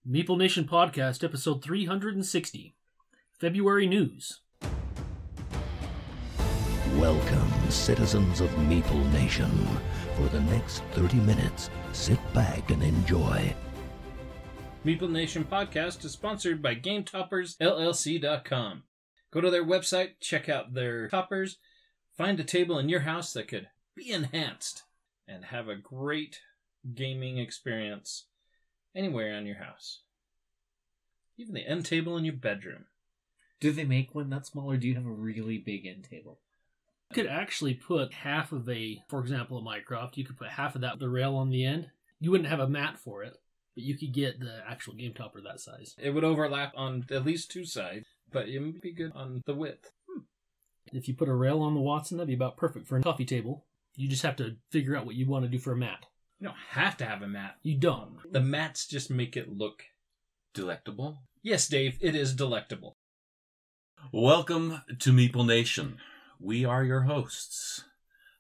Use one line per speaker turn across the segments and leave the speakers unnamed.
Meeple Nation Podcast, episode 360. February News.
Welcome, citizens of Meeple Nation. For the next 30 minutes, sit back and enjoy.
Meeple Nation Podcast is sponsored by GameToppersLLC.com. Go to their website, check out their toppers, find a table in your house that could be enhanced, and have a great gaming experience anywhere on your house. Even the end table in your bedroom.
Do they make one that small, or do you have a really big end table?
You could actually put half of for example, a Minecraft, you could put half of the rail on the end. You wouldn't have a mat for it, but you could get the actual game topper that size.
It would overlap on at least two sides, but it would be good on the width.
If you put a rail on the Watson, that'd be about perfect for a coffee table. You just have to figure out what you want to do for a mat.
You don't have to have a mat.
You don't.
The mats just make it look
delectable.
Yes, Dave, it is delectable.
Welcome to Meeple Nation. We are your hosts.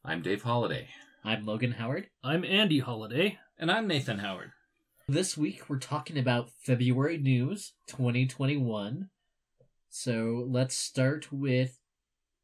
I'm Dave Holliday.
I'm Logan Howard.
I'm Andy Holliday.
And I'm Nathan Howard.
This week we're talking about February news 2021. So let's start with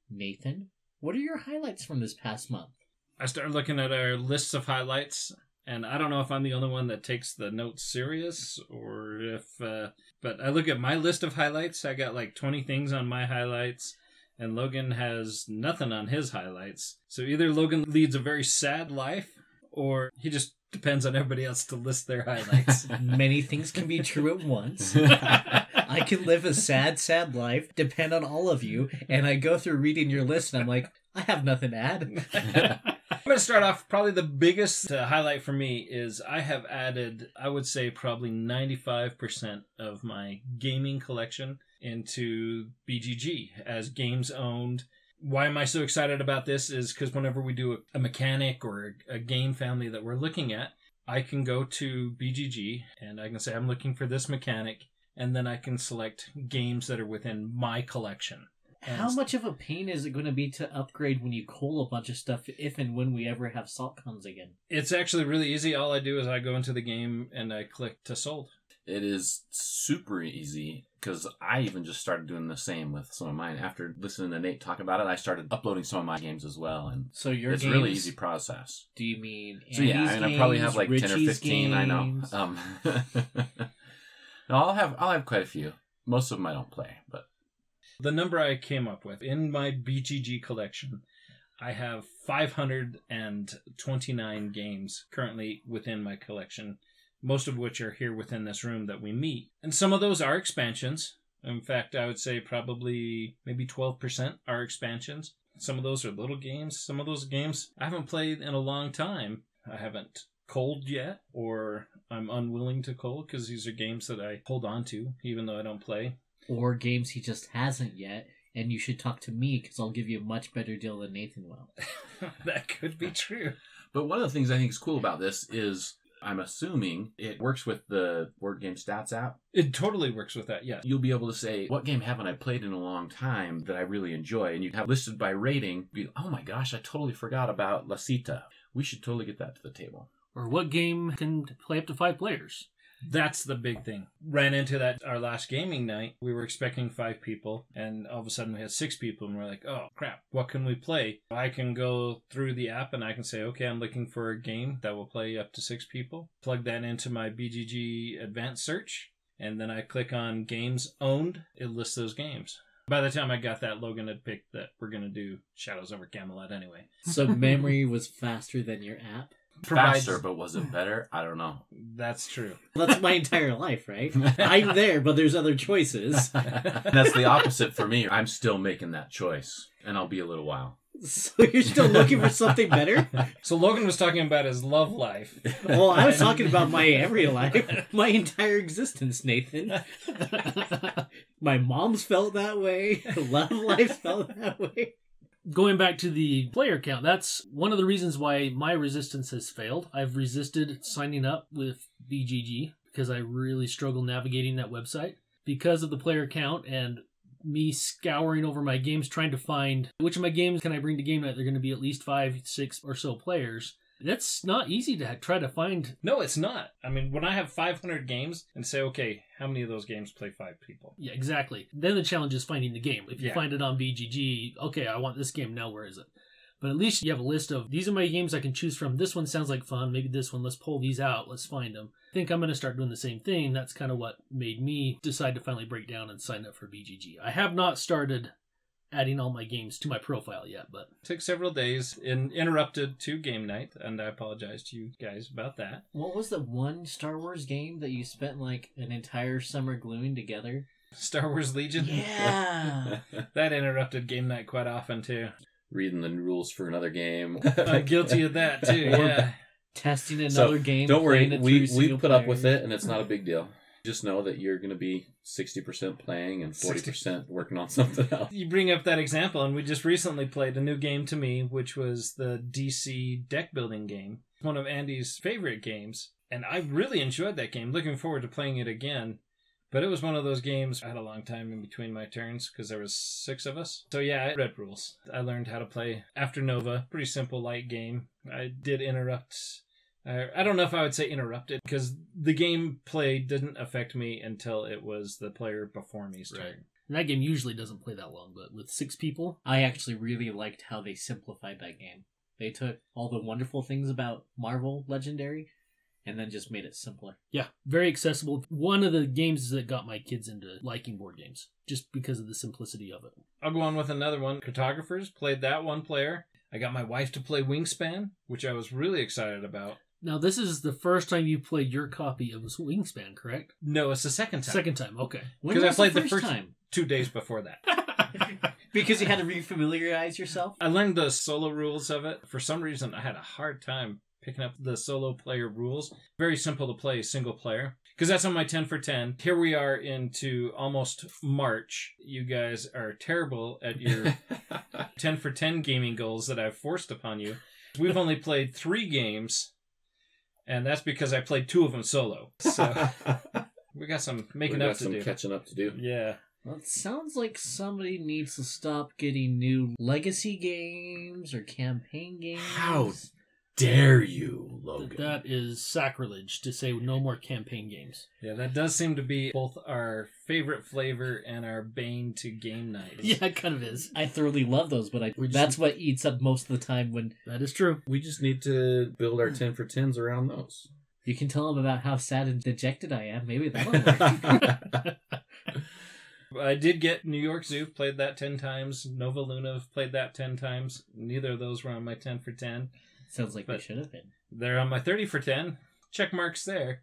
Nathan. What are your highlights from this past month?
I started looking at our lists of highlights, and I don't know if I'm the only one that takes the notes serious, or if, but I look at my list of highlights, I got like 20 things on my highlights, and Logan has nothing on his highlights. So either Logan leads a very sad life, or he just depends on everybody else to list their highlights.
Many things can be true at once. I can live a sad, sad life, depend on all of you, and I go through reading your list, and I'm like, I have nothing to add.
I'm going to start off, probably the biggest highlight for me is I have added, I would say probably 95% of my gaming collection into BGG as games owned. Why am I so excited about this is because whenever we do a mechanic or a game family that we're looking at, I can go to BGG and I can say I'm looking for this mechanic, and then I can select games that are within my collection.
How much of a pain is it going to be to upgrade when you cull a bunch of stuff if and when we ever have SaltCons again?
It's actually really easy. All I do is I go into the game and I click to sold.
It is super easy because I even just started doing the same with some of mine. After listening to Nate talk about it, I started uploading some of my games as well. And
so your
it's
games,
really easy process.
Do you mean Andy's
so yeah, and I probably have like
Richie's
10 or 15.
games?
I know. No, I'll have quite a few. Most of them I don't play, but
the number I came up with in my BGG collection, I have 529 games currently within my collection, most of which are here within this room that we meet. And some of those are expansions. In fact, I would say probably maybe 12% are expansions. Some of those are little games. Some of those games I haven't played in a long time. I haven't culled yet, or I'm unwilling to cull because these are games that I hold on to even though I don't play.
Or games he just hasn't yet, and you should talk to me because I'll give you a much better deal than Nathan will.
That could be true.
But one of the things I think is cool about this is I'm assuming it works with the Board Game Stats app.
It totally works with that, yeah.
You'll be able to say, what game haven't I played in a long time that I really enjoy? And you have listed by rating. Be, oh my gosh, I totally forgot about La Cita. We should totally get that to the table.
Or what game can play up to 5 players?
That's the big thing. Ran into that our last gaming night. We were expecting 5 people, and all of a sudden we had 6 people, and we're like, oh, crap, what can we play? I can go through the app, and I can say, okay, I'm looking for a game that will play up to 6 people. Plug that into my BGG advanced search, and then I click on games owned. It lists those games. By the time I got that, Logan had picked that we're going to do Shadows over Camelot anyway.
So memory was faster than your app?
Faster, but was it better? I don't know.
That's true.
That's my entire life, right? I'm there, but there's other choices.
That's the opposite for me. I'm still making that choice, and I'll be a little while.
So you're still looking for something better?
So Logan was talking about his love life.
Well, I was talking about my every life. My entire existence, Nathan. My mom's felt that way. Love life felt that way.
Going back to the player count, that's one of the reasons why my resistance has failed. I've resisted signing up with BGG because I really struggle navigating that website because of the player count and me scouring over my games trying to find which of my games can I bring to game night. They're going to be at least 5, 6 or so players. That's not easy to try to find.
No, it's not. I mean, when I have 500 games and say, okay, how many of those games play 5 people?
Yeah, exactly. Then the challenge is finding the game. If you
Yeah.
find it on BGG, okay, I want this game now, where is it? But at least you have a list of, these are my games I can choose from. This one sounds like fun. Maybe this one. Let's pull these out. Let's find them. I think I'm going to start doing the same thing. That's kind of what made me decide to finally break down and sign up for BGG. I have not started adding all my games to my profile yet, but
Took several days and interrupted to game night, and I apologize to you guys about that.
What was the one Star Wars game that you spent like an entire summer gluing together?
Star Wars Legion?
Yeah.
That interrupted game night quite often, too.
Reading the rules for another game.
I'm guilty of that, too, yeah.
Testing another
So,
game.
don't worry,
playing it
we
through single
put up
player.
with it, and it's not a big deal. Just know that you're going to be 60% playing and 40% working on something else.
You bring up that example, and we just recently played a new game to me, which was the DC deck building game. One of Andy's favorite games, and I really enjoyed that game. Looking forward to playing it again. But it was one of those games, I had a long time in between my turns because there was 6 of us. So yeah, I read rules. I learned how to play After Nova. Pretty simple, light game. I did interrupt. I don't know if I would say interrupted because the gameplay didn't affect me until it was the player before me's turn.
right. And that game usually doesn't play that long, but with 6 people,
I actually really liked how they simplified that game. They took all the wonderful things about Marvel Legendary and then just made it simpler.
yeah, very accessible. One of the games that got my kids into liking board games, just because of the simplicity of it.
I'll go on with another one. Cartographers, played that one player. I got my wife to play Wingspan, which I was really excited about.
Now, this is the first time you played your copy of Wingspan, correct?
No, it's the second time.
Second time, okay.
When
'Cause I
was
played
the
the
first
first-
time?
2 days before that.
Because you had to refamiliarize yourself?
I learned the solo rules of it. For some reason, I had a hard time picking up the solo player rules. Very simple to play single player. Because that's on my 10 for 10. Here we are into almost March. You guys are terrible at your 10 for 10 gaming goals that I've forced upon you. We've only played 3 games, and that's because I played 2 of them solo. So we got some making
we got
up to
some
do.
catching up to do.
Yeah.
Well, it sounds like somebody needs to stop getting new legacy games or campaign games.
How dare you, Logan?
That is sacrilege to say no more campaign games.
Yeah, that does seem to be both our favorite flavor and our bane to game nights.
Yeah, it kind of is.
I thoroughly love those, but that's what eats up most of the time when
That is true.
We just need to build our 10 for 10s around those.
you can tell them about how sad and dejected I am. Maybe that'll work.
I did get New York Zoo, played that 10 times. Nova Luna, played that 10 times. Neither of those were on my 10 for 10.
Sounds like they
But-
should have been.
They're on my 30 for 10. Check marks there.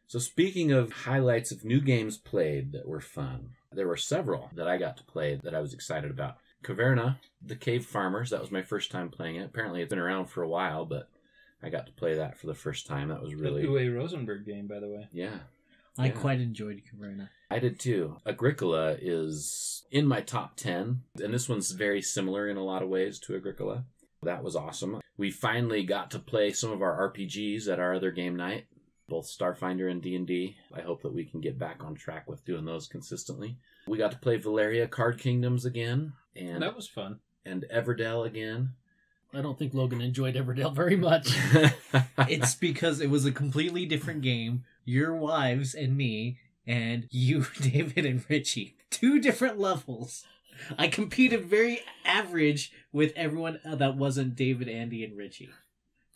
So speaking of highlights of new games played that were fun, there were several that I got to play that I was excited about. Caverna, The Cave Farmers, that was my first time playing it. Apparently it's been around for a while, but I got to play that for the first time. That was really...
The Uwe Rosenberg game, by the way.
Yeah.
I
Yeah.
quite enjoyed Caverna.
I did too. Agricola is in my top 10, and this one's very similar in a lot of ways to Agricola. That was awesome. We finally got to play some of our RPGs at our other game night, both Starfinder and D&D. I hope that we can get back on track with doing those consistently. We got to play Valeria Card Kingdoms again, and
That was fun.
Everdell again.
I don't think Logan enjoyed Everdell very much.
It's because it was a completely different game. Your wives and me, and you, David and Richie. 2 different levels. I competed very average with everyone that wasn't David, Andy, and Richie.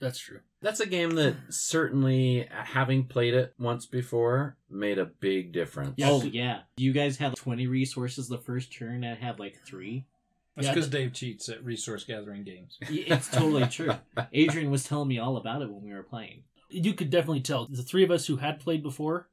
That's true.
That's a game that certainly, having played it once before, made a big difference.
Yeah.
Oh, yeah. You guys had 20 resources the first turn. I had like 3.
That's
Yeah,
because Dave cheats at resource gathering games.
It's totally true. Adrian was telling me all about it when we were playing.
You could definitely tell the 3 of us who had played before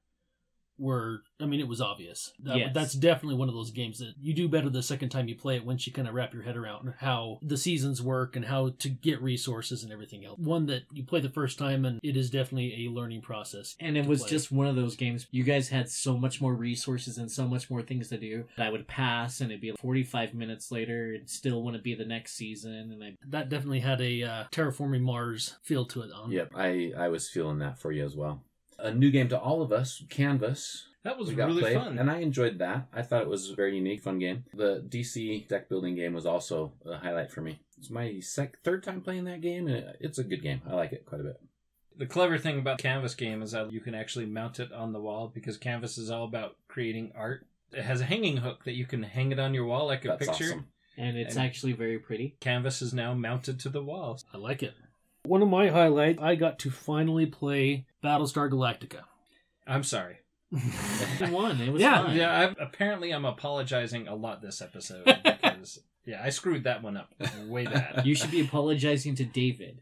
were, I mean, it was obvious.
Yes.
That's definitely one of those games that you do better the second time you play it once you kind of wrap your head around how the seasons work and how to get resources and everything else. One that you play the first time and it is definitely a learning process.
And it
to
was
play.
just one of those games. You guys had so much more resources and so much more things to do. I would pass and it'd be 45 minutes later and still want to be the next season. And
That definitely had a Terraforming Mars feel to it.
Yep, I was feeling that for you as well. A new game to all of us, Canvas.
That was
We got
really
played,
fun.
and I enjoyed that. I thought it was a very unique, fun game. The DC deck building game was also a highlight for me. It's my third time playing that game, and it's a good game. I like it quite a bit.
The clever thing about Canvas game is that you can actually mount it on the wall because Canvas is all about creating art. It has a hanging hook that you can hang it on your wall like a
That's
picture.
awesome.
And it's actually very pretty.
Canvas is now mounted to the wall.
I like it. One of my highlights, I got to finally play Battlestar Galactica.
I'm sorry.
It won. It was
Yeah,
fun.
Yeah, apparently I'm apologizing a lot this episode because, yeah, I screwed that one up way bad.
You should be apologizing to David,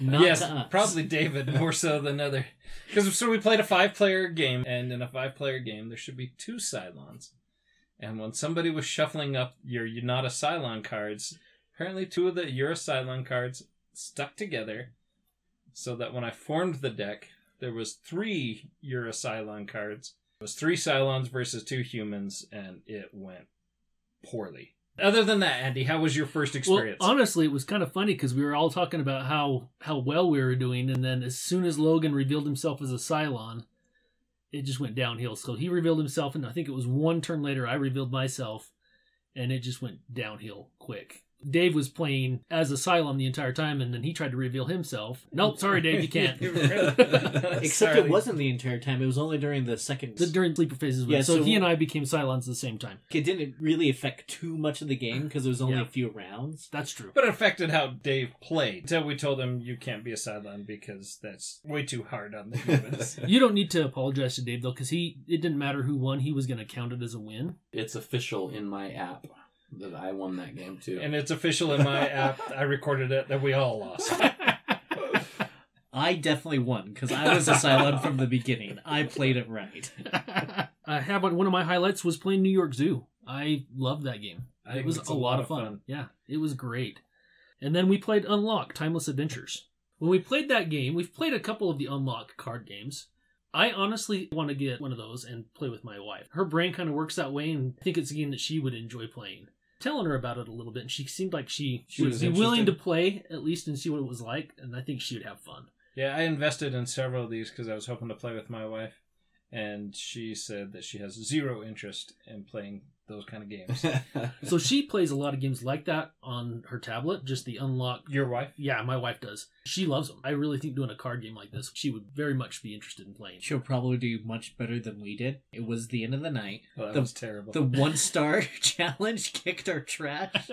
not
Yes,
to us.
probably David more so than other. Because so we played a 5-player game, and in a 5-player game, there should be 2 Cylons. And when somebody was shuffling up your Unata Cylon cards, apparently 2 of the Eura Cylon cards stuck together, so that when I formed the deck, there was 3 Eura Cylon cards. It was 3 Cylons versus 2 humans, and it went poorly. Other than that, Andy, how was your first experience?
Well, honestly, it was kind of funny because we were all talking about how well we were doing, and then as soon as Logan revealed himself as a Cylon, it just went downhill. So he revealed himself, and I think it was 1 turn later I revealed myself, and it just went downhill quick. Dave was playing as a Cylon the entire time, and then he tried to reveal himself. Nope, sorry, Dave, you can't.
Except it wasn't the entire time. It was only during the second.
During sleeper phases.
Yeah,
so
so
he and I became Cylons at the same time.
It didn't really affect too much of the game because it was only
Yeah.
a few rounds.
That's true.
But it affected how Dave played. Until we told him you can't be a Cylon because that's way too hard on the humans.
You don't need to apologize to Dave, though, because it didn't matter who won. He was going to count it as a win.
It's official in my app that I won that game too.
And it's official in my app. I recorded it that we all lost.
I definitely won because I was a Cylon from the beginning. I played it right.
One of my highlights was playing New York Zoo. I loved that game.
I think
It was
it's
a lot of fun. Yeah, it was great. And then we played Unlock, Timeless Adventures. When we played that game, we've played a couple of the Unlock card games. I honestly want to get one of those and play with my wife. Her brain kind of works that way, and I think it's a game that she would enjoy playing. Telling her about it a little bit, and she seemed like she would
was
be willing to
interested.
play at least and see what it was like, and I think she would have fun.
Yeah, I invested in several of these because I was hoping to play with my wife. And she said that she has 0 interest in playing those kind of games.
So she plays a lot of games like that on her tablet, just the Unlock.
Your wife?
Yeah, my wife does. She loves them. I really think doing a card game like this, she would very much be interested in playing.
She'll probably do much better than we did. It was the end of the night.
Well, that was terrible.
The 1-star challenge kicked our trash.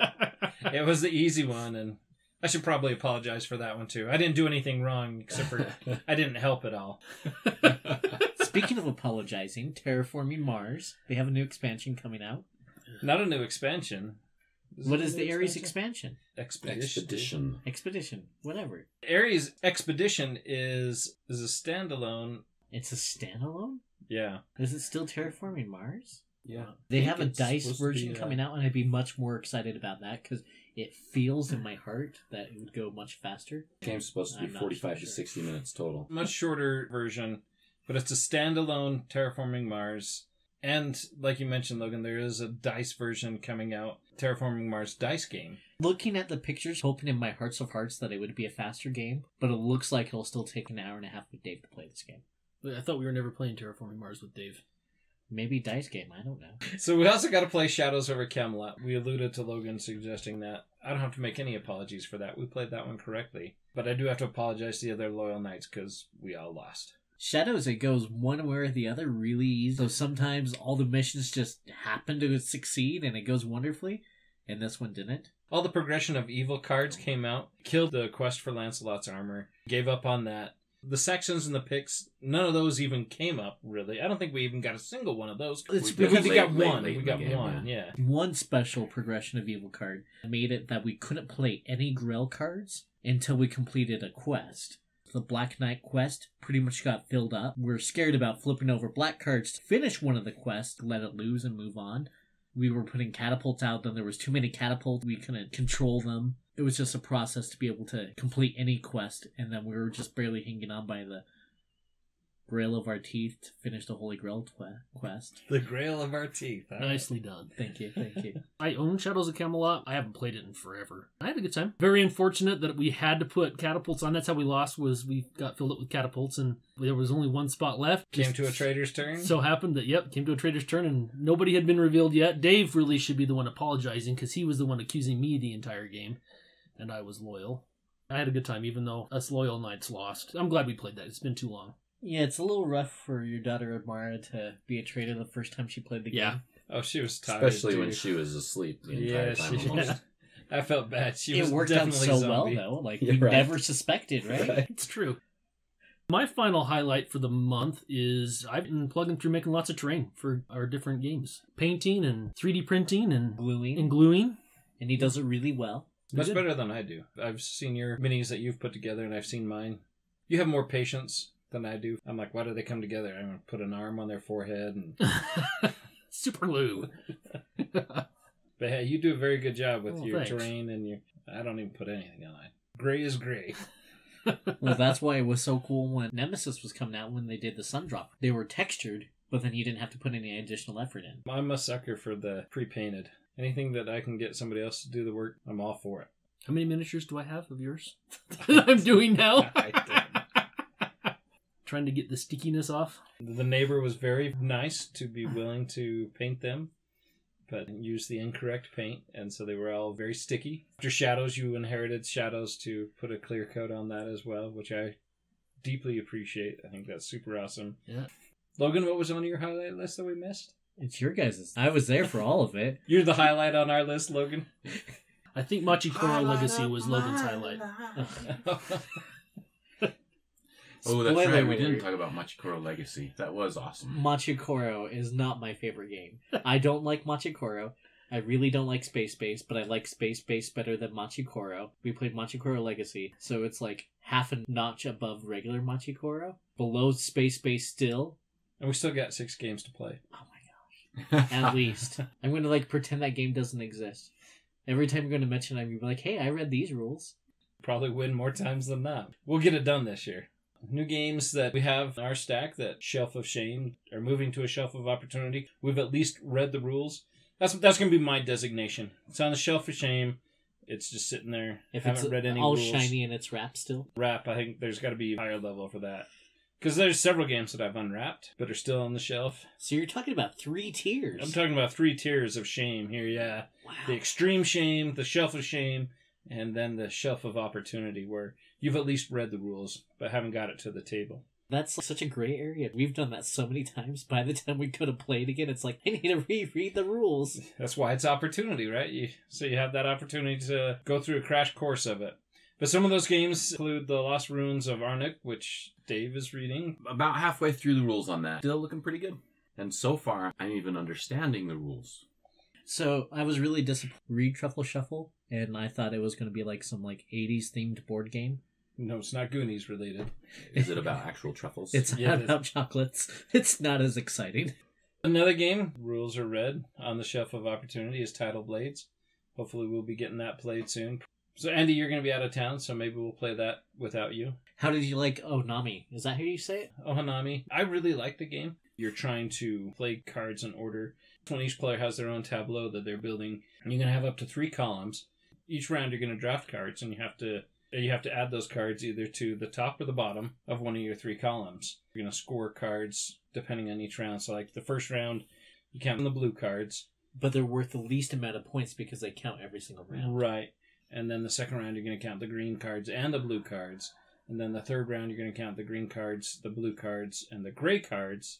It was the easy one, and I should probably apologize for that one too. I didn't do anything wrong except for I didn't help at all.
Speaking of apologizing, Terraforming Mars. They have a new expansion coming out.
Not a new expansion.
What is the Ares expansion?
Expedition.
Expedition. Whatever.
Ares Expedition is a standalone.
It's a standalone?
Yeah.
Is it still Terraforming Mars?
Yeah.
They have a DICE version coming out, and I'd be much more excited about that because it feels in my heart that it would go much faster.
The game's supposed to be
I'm not
45
so
to
sure.
60 minutes total.
Much shorter version, but it's a standalone Terraforming Mars. And like you mentioned, Logan, there is a DICE version coming out, Terraforming Mars DICE game.
Looking at the pictures, hoping in my hearts of hearts that it would be a faster game, but it looks like it'll still take an hour and a half with Dave to play this game.
I thought we were never playing Terraforming Mars with Dave.
Maybe DICE game, I don't know.
So we also got to play Shadows over Camelot. We alluded to Logan suggesting that. I don't have to make any apologies for that. We played that one correctly. But I do have to apologize to the other loyal knights because we all lost.
Shadows, it goes one way or the other really easy. So sometimes all the missions just happen to succeed and it goes wonderfully, and this one didn't.
All the progression of evil cards came out, killed the quest for Lancelot's armor, gave up on that. The sections and the picks, none of those even came up, really. I don't think we even got a single one of those.
It's
We
because
got
late
one.
in
We
the
got
game,
one, yeah.
One special progression of evil card made it that we couldn't play any Grail cards until we completed a quest. The Black Knight quest pretty much got filled up. We're scared about flipping over black cards to finish one of the quests, let it lose and move on. We were putting catapults out, then there was too many catapults, we couldn't control them. It was just a process to be able to complete any quest, and then we were just barely hanging on by the Grail of our teeth to finish the Holy Grail quest.
The Grail of our teeth.
Nicely done.
Thank you, thank you.
I own Shadows of Camelot. I haven't played it in forever. I had a good time. Very unfortunate that we had to put catapults on. That's how we lost, was we got filled up with catapults and there was only one spot left.
Came to a trader's turn.
So happened that, came to a trader's turn and nobody had been revealed yet. Dave really should be the one apologizing because he was the one accusing me the entire game and I was loyal. I had a good time, even though us loyal knights lost. I'm glad we played that. It's been too long.
Yeah, it's a little rough for your daughter Amara to be a traitor the first time she played the game.
Yeah.
Oh, she was tired.
Especially
too.
when she was asleep the entire time.
she
almost.
was. I felt bad. She was
It worked out
definitely
so
zombie.
well, though. Like,
Yeah,
we
right.
never suspected, right?
Right.
It's true. My final highlight for the month is I've been plugging through making lots of terrain for our different games. Painting and 3D printing and
Gluing.
gluing.
And he does it really well.
Much
Good.
better than I do. I've seen your minis that you've put together, and I've seen mine. You have more patience than I do. I'm like, why do they come together? I'm going to put an arm on their forehead. And
Super glue.
But hey, you do a very good job with
Oh,
your
thanks.
terrain and your... I don't even put anything on it. Gray is gray.
Well, that's why it was so cool when Nemesis was coming out when they did the Sundrop. They were textured, but then you didn't have to put any additional effort in.
I'm a sucker for the pre-painted. Anything that I can get somebody else to do the work, I'm all for it.
How many miniatures do I have of yours? I'm doing now. Trying to get the stickiness off.
The neighbor was very nice to be willing to paint them, but used the incorrect paint, and so they were all very sticky. After Shadows, you inherited Shadows to put a clear coat on that as well, which I deeply appreciate. I think that's super awesome.
Yeah.
Logan, what was on your highlight list that we missed?
It's your guys'. I was there for all of it.
You're the highlight on our list, Logan.
I think Machikoro Legacy was Logan's highlight.
Oh, that's
Spoiler
right. We
alert.
didn't talk about Machikoro Legacy. That was awesome.
Machikoro is not my favorite game. I don't like Machikoro. I really don't like Space Base, but I like Space Base better than Machikoro. We played Machikoro Legacy, so it's like half a notch above regular Machikoro. Below Space Base still.
And we still got 6 games to play.
Oh my gosh. At least. I'm going to like pretend that game doesn't exist. Every time you're going to mention it, I'm going to be like, hey, I read these rules.
Probably win more times than not. We'll get it done this year. New games that we have in our stack, that Shelf of Shame, are moving to a Shelf of Opportunity. We've at least read the rules. That's going to be my designation. It's on the Shelf of Shame. It's just sitting there.
If
Haven't
it's
read any
all
rules.
shiny and it's wrapped still.
Wrap, I think there's got to be a higher level for that. Because there's several games that I've unwrapped, but are still on the shelf.
So you're talking about 3 tiers.
I'm talking about 3 tiers of shame here, yeah.
Wow.
The Extreme Shame, the Shelf of Shame, and then the Shelf of Opportunity, where you've at least read the rules, but haven't got it to the table.
That's such a gray area. We've done that so many times. By the time we go to play it again, it's like, I need to reread the rules.
That's why it's opportunity, right? So you have that opportunity to go through a crash course of it. But some of those games include the Lost Ruins of Arnak, which Dave is reading.
About halfway through the rules on that. Still looking pretty good. And so far, I'm even understanding the rules.
So I was really disappointed. Read Truffle Shuffle, and I thought it was going to be like some 80s themed board game.
No, it's not Goonies related.
Is it about actual truffles?
It's
Yeah, it is.
about chocolates. It's not as exciting.
Another game, rules are read, on the Shelf of Opportunity is Tidal Blades. Hopefully we'll be getting that played soon. So Andy, you're going to be out of town, so maybe we'll play that without you.
How did you like Onami? Is that how you say it?
Oh, Hanami. I really like the game. You're trying to play cards in order. When each player has their own tableau that they're building, you're going to have up to 3 columns. Each round you're going to draft cards, and you have to add those cards either to the top or the bottom of one of your 3 columns. You're going to score cards depending on each round. So like the first round, you count the blue cards.
But they're worth the least amount of points because they count every single round.
Right. And then the second round, you're going to count the green cards and the blue cards. And then the third round, you're going to count the green cards, the blue cards, and the gray cards.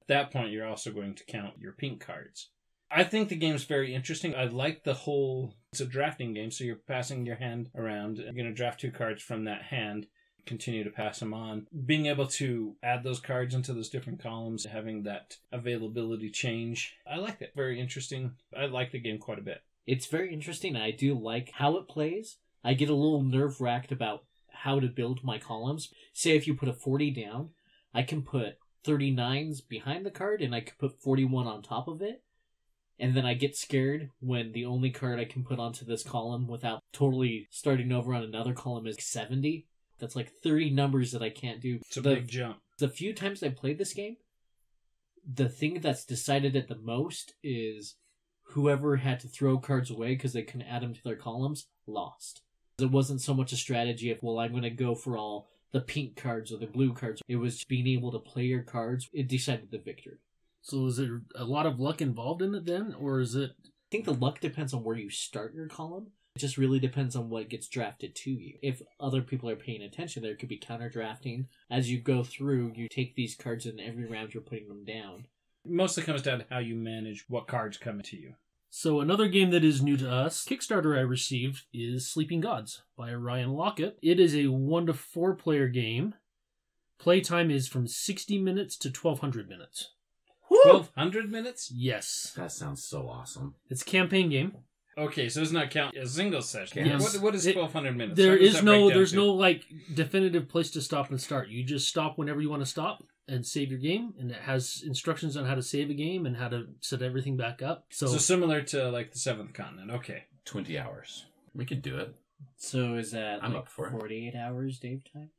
At that point, you're also going to count your pink cards. I think the game's very interesting. I like the whole... It's a drafting game, so you're passing your hand around. You're going to draft 2 cards from that hand, continue to pass them on. Being able to add those cards into those different columns, having that availability change. I like it. Very interesting. I like the game quite a bit.
It's very interesting. I do like how it plays. I get a little nerve-wracked about how to build my columns. Say if you put a 40 down, I can put 39s behind the card, and I could put 41 on top of it. And then I get scared when the only card I can put onto this column without totally starting over on another column is 70. That's like 30 numbers that I can't do.
It's a big jump.
The few times I played this game, the thing that's decided it the most is whoever had to throw cards away because they couldn't add them to their columns lost. It wasn't so much a strategy of, well, I'm going to go for all the pink cards or the blue cards. It was being able to play your cards. It decided the victory.
So is there a lot of luck involved in it then? Or is it...
I think the luck depends on where you start your column, It just really depends on what gets drafted to you. If other people are paying attention, there could be counter drafting. As you go through, you take these cards and every round you're putting them down.
It mostly comes down to how you manage what cards come to you.
So another game that is new to us, Kickstarter I received, is Sleeping Gods by Ryan Lockett. It is a 1 to 4 player game. Playtime is from 60 minutes to 1,200 minutes.
1,200 minutes?
Yes.
That sounds so awesome.
It's a campaign game.
Okay, so it's not count a single session.
Yes.
What is 1,200 minutes?
There's no like definitive place to stop and start. You just stop whenever you want to stop and save your game, and it has instructions on how to save a game and how to set everything back up. So
similar to like the Seventh Continent. Okay.
20 hours. We could do it.
So is that
I'm
like
up for it.
48 hours, Dave time?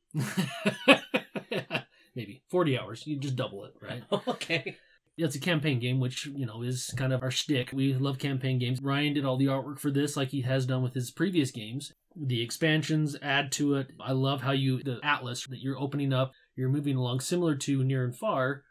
maybe 40 hours. You just double it, right?
Okay.
Yeah, it's a campaign game, which, is kind of our shtick. We love campaign games. Ryan did all the artwork for this like he has done with his previous games. The expansions add to it. I love how the atlas that you're opening up, you're moving along similar to Near and Far,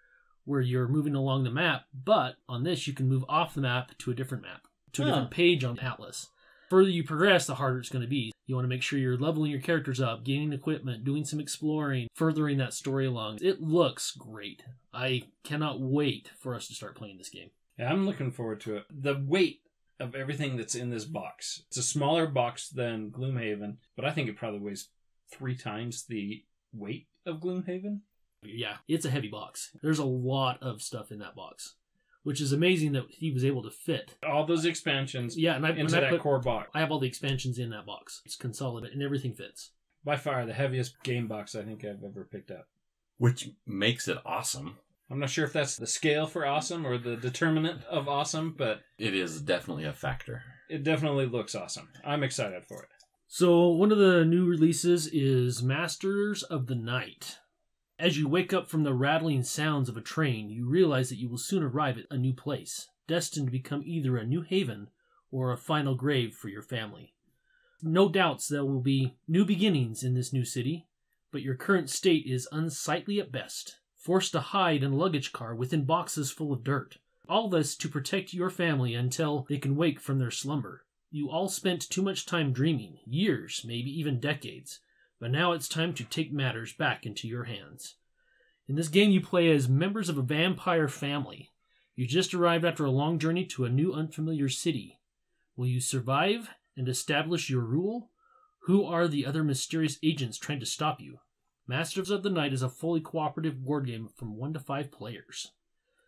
where you're moving along the map, but on this you can move off the map to a different map, to a different page on Atlas. The further you progress, the harder it's going to be. You want to make sure you're leveling your characters up, gaining equipment, doing some exploring, furthering that story along. It looks great. I cannot wait for us to start playing this game.
Yeah, I'm looking forward to it. The weight of everything that's in this box. It's a smaller box than Gloomhaven, but I think it probably weighs 3 times the weight of Gloomhaven.
Yeah, it's a heavy box. There's a lot of stuff in that box, which is amazing that he was able to fit
all those expansions into that core box.
I have all the expansions in that box. It's consolidated and everything fits.
By far the heaviest game box I think I've ever picked up.
Which makes it awesome.
I'm not sure if that's the scale for awesome or the determinant of awesome, but
it is definitely a factor.
It definitely looks awesome. I'm excited for it.
So one of the new releases is Masters of the Night. As you wake up from the rattling sounds of a train, you realize that you will soon arrive at a new place, destined to become either a new haven or a final grave for your family. No doubts there will be new beginnings in this new city, but your current state is unsightly at best, forced to hide in a luggage car within boxes full of dirt. All this to protect your family until they can wake from their slumber. You all spent too much time dreaming, years, maybe even decades, but now it's time to take matters back into your hands. In this game you play as members of a vampire family. You just arrived after a long journey to a new unfamiliar city. Will you survive and establish your rule? Who are the other mysterious agents trying to stop you? Masters of the Night is a fully cooperative board game from 1 to 5 players.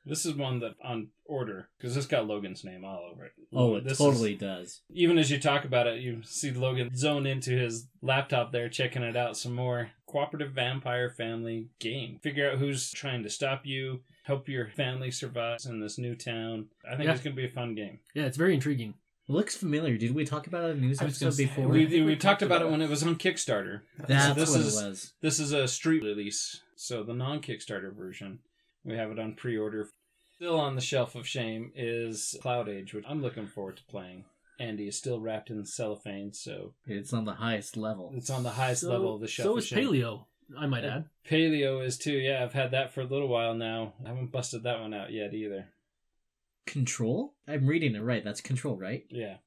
This is one that on order, because this got Logan's name all over it.
Oh, it totally does.
Even as you talk about it, you see Logan zone into his laptop there, checking it out some more. Cooperative vampire family game. Figure out who's trying to stop you, help your family survive in this new town. I think it's going to be a fun game.
Yeah, it's very intriguing.
It looks familiar. Did we talk about it in a news episode before?
We talked about it when it was on Kickstarter.
That's what it was.
This is a street release, so the non-Kickstarter version. We have it on pre-order. Still on the shelf of shame is Cloud Age, which I'm looking forward to playing. Andy is still wrapped in cellophane, so...
It's on the highest level.
It's on the highest level of the shelf
So
of
is
shame.
Paleo, I might add.
Paleo is too, yeah. I've had that for a little while now. I haven't busted that one out yet either.
Control? I'm reading it right. That's Control, right?
Yeah.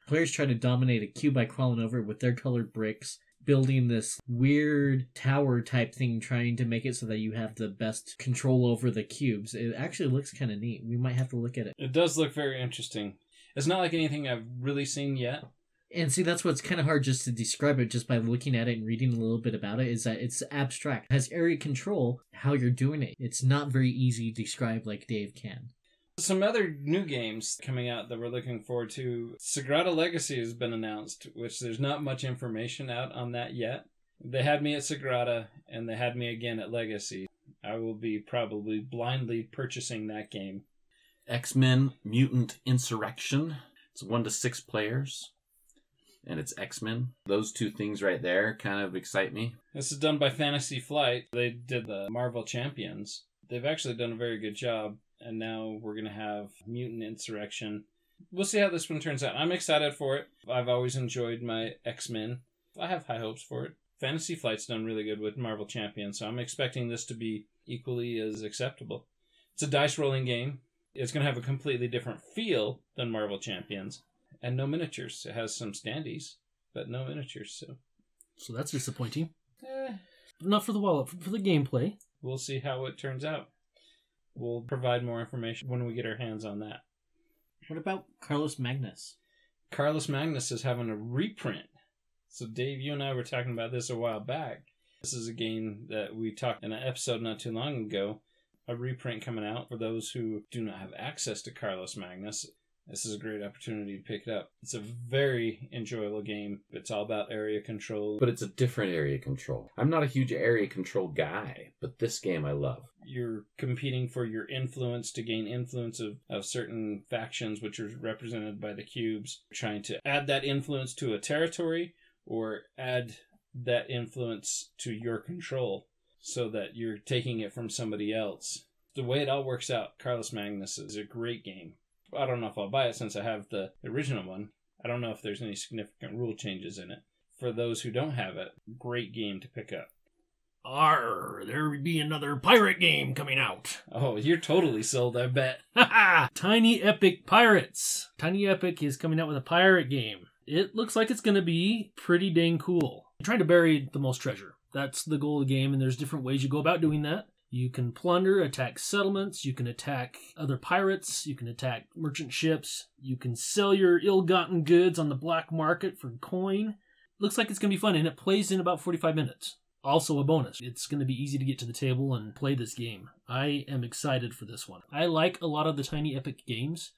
Players try to dominate a cube by crawling over it with their colored bricks, building this weird tower type thing, trying to make it so that you have the best control over the cubes. It actually looks kind of neat. We might have to look at it.
It does look very interesting. It's not like anything I've really seen yet.
And see, that's what's kind of hard just to describe it just by looking at it and reading a little bit about it, is that it's abstract. It has area control, how you're doing it. It's not very easy to describe like Dave can.
Some other new games coming out that we're looking forward to. Sagrada Legacy has been announced, which there's not much information out on that yet. They had me at Sagrada, and they had me again at Legacy. I will be probably blindly purchasing that game.
X-Men Mutant Insurrection. It's 1 to 6 players. And it's X-Men. Those two things right there kind of excite me.
This is done by Fantasy Flight. They did the Marvel Champions. They've actually done a very good job. And now we're going to have Mutant Insurrection. We'll see how this one turns out. I'm excited for it. I've always enjoyed my X-Men. I have high hopes for it. Fantasy Flight's done really good with Marvel Champions, so I'm expecting this to be equally as acceptable. It's a dice rolling game. It's going to have a completely different feel than Marvel Champions. and no miniatures. It has some standees, but no miniatures.
So that's disappointing.
Eh,
Not for the wallet, for the gameplay.
we'll see how it turns out. We'll provide more information when we get our hands on that.
What about Carlos Magnus?
Carlos Magnus is having a reprint. So Dave, you and I were talking about this a while back. This is a game that we talked in an episode not too long ago. A reprint coming out for those who do not have access to Carlos Magnus. This is a great opportunity to pick it up. It's a very enjoyable game. It's all about area control.
But it's a different area control. I'm not a huge area control guy, but this game I love.
You're competing for your influence to gain influence of certain factions, which are represented by the cubes. Trying to add that influence to a territory or add that influence to your control so that you're taking it from somebody else. The way it all works out, Carlos Magnus is a great game. I don't know if I'll buy it since I have the original one. I don't know if there's any significant rule changes in it. For those who don't have it, great game to pick up.
There would be another pirate game coming out.
Oh, you're totally sold, I bet.
Tiny Epic Pirates. Tiny Epic is coming out with a pirate game. It looks like it's going to be pretty dang cool. You're trying to bury the most treasure. That's the goal of the game, and there's different ways you go about doing that. You can plunder, attack settlements, you can attack other pirates, you can attack merchant ships, you can sell your ill-gotten goods on the black market for coin. Looks like it's going to be fun, and it plays in about 45 minutes. Also a bonus. It's going to be easy to get to the table and play this game. I am excited for this one. I like a lot of the Tiny Epic games.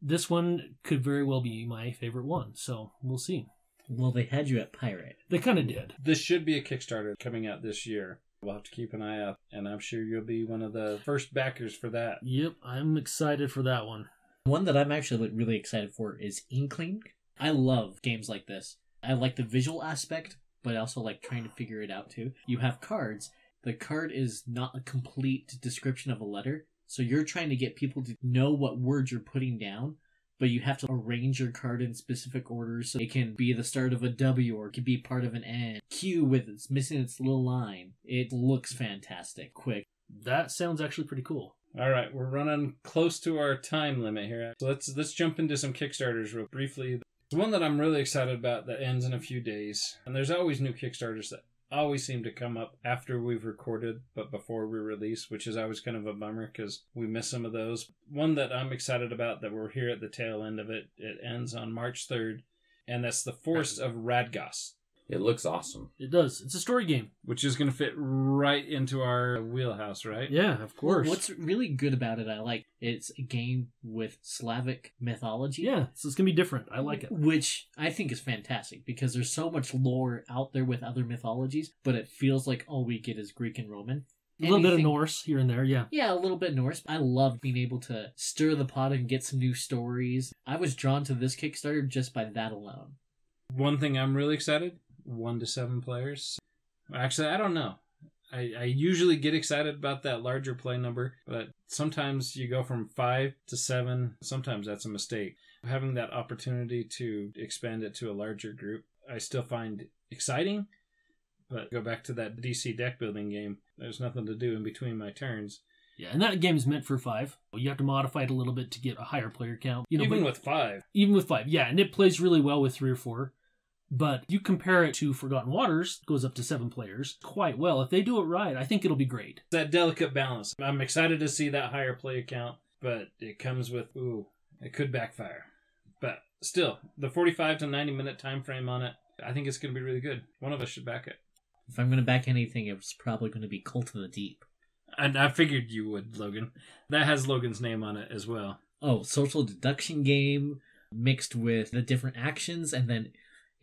This one could very well be my favorite one, so we'll see.
Well, they had you at pirate.
They kind of did.
This should be a Kickstarter coming out this year. We'll have to keep an eye out, and I'm sure you'll be one of the first backers for that.
Yep, I'm excited for that one.
One that I'm actually really excited for is Inkling. I love games like this. I like the visual aspect, but I also like trying to figure it out too. You have cards. The card is not a complete description of a letter, so you're trying to get people to know what words you're putting down, but you have to arrange your card in specific orders so it can be the start of a W or it can be part of an N. Q with it's missing its little line. It looks fantastic. Quick.
That sounds actually pretty cool.
All right, we're running close to our time limit here. So let's jump into some Kickstarters real briefly. The one that I'm really excited about that ends in a few days, and there's always new Kickstarters that always seem to come up after we've recorded but before we release, which is always kind of a bummer because we miss some of those. One that I'm excited about that we're here at the tail end of it ends on March 3rd, and that's The Force of Radgos.
It looks awesome.
It does. It's a story game.
Which is going to fit right into our wheelhouse, right?
Yeah, of course.
Well, what's really good about it, I like, it's a game with Slavic mythology.
Yeah, so it's going to be different. I like it.
Which I think is fantastic because there's so much lore out there with other mythologies, but it feels like all we get is Greek and Roman.
A little bit of Norse here and there, yeah.
Yeah, a little bit Norse. I love being able to stir the pot and get some new stories. I was drawn to this Kickstarter just by that alone.
One thing I'm really excited, 1 to 7 players. Actually, I don't know. I usually get excited about that larger play number, but sometimes you go from 5 to 7. Sometimes that's a mistake. Having that opportunity to expand it to a larger group, I still find exciting, but go back to that DC deck building game. There's nothing to do in between my turns.
Yeah, and that game is meant for 5. You have to modify it a little bit to get a higher player count.
Even with 5.
Even with 5, yeah, and it plays really well with 3 or 4. But you compare it to Forgotten Waters, goes up to 7 players quite well. If they do it right, I think it'll be great.
That delicate balance. I'm excited to see that higher play count, but it comes with, it could backfire. But still, the 45 to 90 minute time frame on it, I think it's going to be really good. One of us should back it.
If I'm going to back anything, it's probably going to be Cult of the Deep.
And I figured you would, Logan. That has Logan's name on it as well.
Oh, social deduction game mixed with the different actions, and then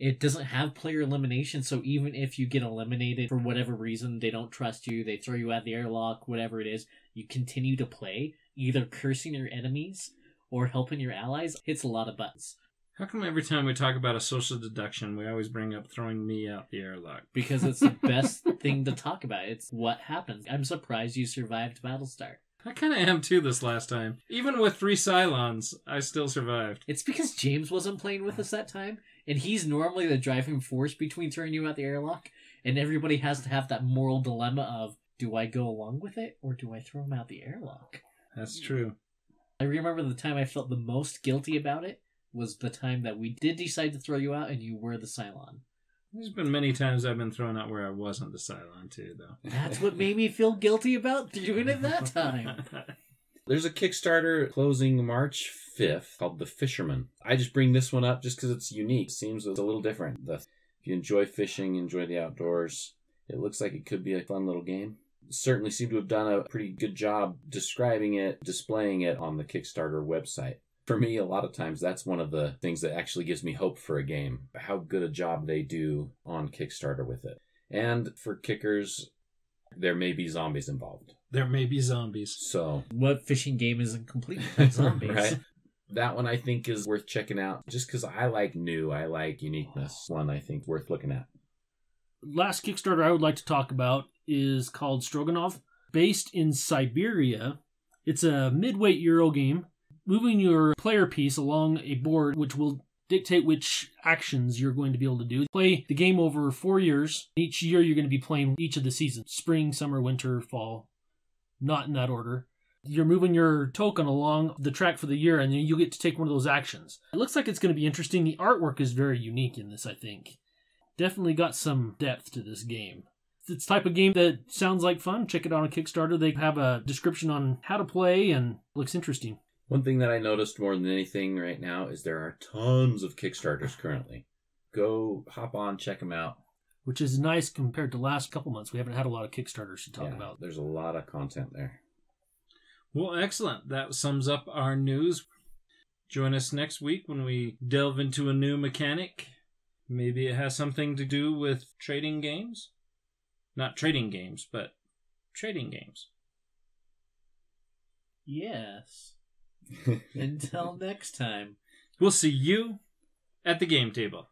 it doesn't have player elimination, so even if you get eliminated for whatever reason, they don't trust you, they throw you out the airlock, whatever it is, you continue to play, either cursing your enemies or helping your allies. It's a lot of buttons.
How come every time we talk about a social deduction, we always bring up throwing me out the airlock?
Because it's the best thing to talk about. It's what happens. I'm surprised you survived Battlestar.
I kind of am too this last time. Even with 3 Cylons, I still survived.
It's because James wasn't playing with us that time, and he's normally the driving force between throwing you out the airlock, and everybody has to have that moral dilemma of, do I go along with it, or do I throw him out the airlock?
That's true.
I remember the time I felt the most guilty about it was the time that we did decide to throw you out and you were the Cylon.
There's been many times I've been thrown out where I wasn't the Cylon too, though.
That's what made me feel guilty about doing it that time.
There's a Kickstarter closing March 5th called The Fisherman. I just bring this one up just because it's unique. It seems it's a little different. If you enjoy fishing, enjoy the outdoors, it looks like it could be a fun little game. Certainly seem to have done a pretty good job describing it, displaying it on the Kickstarter website. For me, a lot of times, that's one of the things that actually gives me hope for a game, how good a job they do on Kickstarter with it. And for kickers, there may be zombies involved.
There may be zombies.
So,
What fishing game isn't complete without zombies?
right? That one I think is worth checking out just because I like new, I like uniqueness. One I think worth looking at.
Last Kickstarter I would like to talk about is called Stroganov. Based in Siberia, it's a mid-weight Euro game, moving your player piece along a board which will dictate which actions you're going to be able to do. Play the game over 4 years. Each year you're going to be playing each of the seasons. Spring, summer, winter, fall. Not in that order. You're moving your token along the track for the year, and then you get to take one of those actions. It looks like it's going to be interesting. The artwork is very unique in this, I think. Definitely got some depth to this game. It's the type of game that sounds like fun. Check it out on Kickstarter. They have a description on how to play, and it looks interesting.
One thing that I noticed more than anything right now is there are tons of Kickstarters currently. Go hop on, check them out.
Which is nice compared to the last couple months. We haven't had a lot of Kickstarters to talk about.
There's a lot of content there.
Well, excellent. That sums up our news. Join us next week when we delve into a new mechanic. Maybe it has something to do with trading games? Not trading games, but trading games.
Yes. Until next time.
We'll see you at the game table.